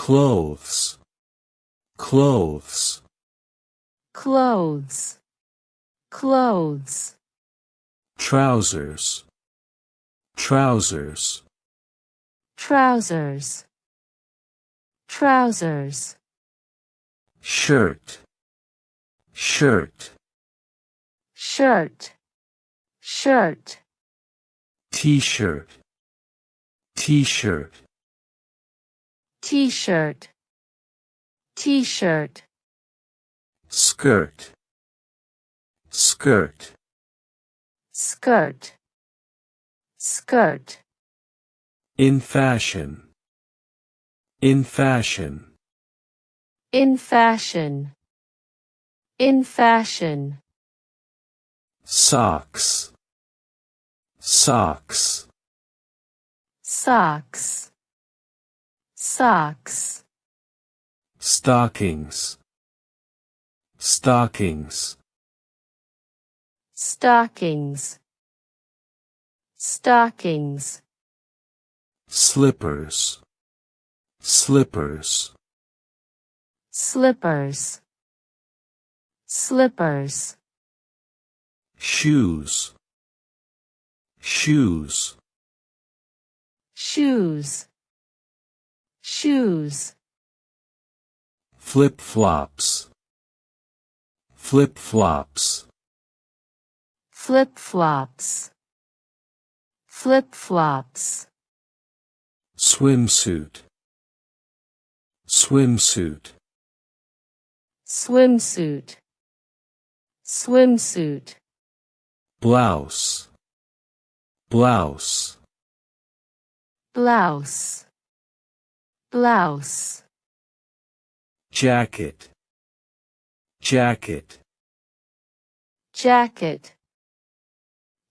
clothes, clothes, clothes, clothes, trousers, trousers, trousers, trousers, shirt, shirt, shirt, shirt, t-shirt, t-shirt, t-shirt, t-shirt, skirt, skirt, skirt, skirt, in fashion, in fashion, in fashion, in fashion, socks, socks, socks, socks, stockings, stockings, stockings, stockings, slippers, slippers, slippers, slippers, shoes, shoes, shoes, shoes, flip-flops, flip-flops, flip-flops, flip-flops, swimsuit, swimsuit, swimsuit, swimsuit, blouse, blouse, blouse, blouse, jacket, jacket, jacket,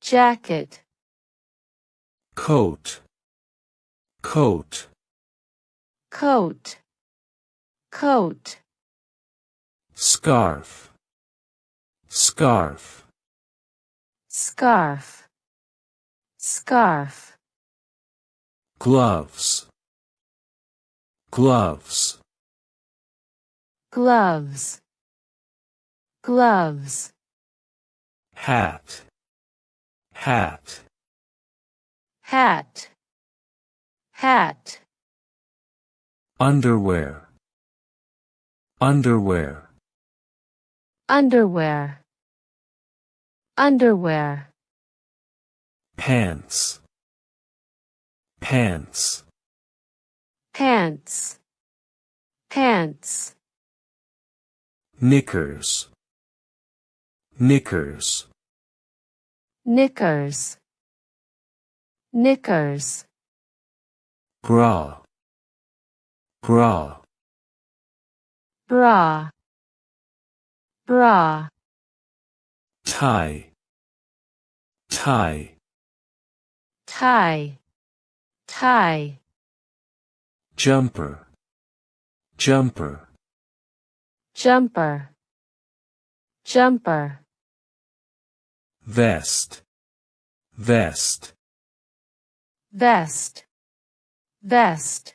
jacket, coat, coat, coat, coat, scarf, scarf, scarf, scarf, gloves, gloves, gloves, gloves, hat, hat, hat, hat, underwear, underwear, underwear, underwear, pants, pants, pants, pants, knickers, knickers, knickers, knickers, bra, bra, bra, bra, tie, tie, tie, tie, jumper, jumper, jumper, jumper, vest, vest, vest, vest,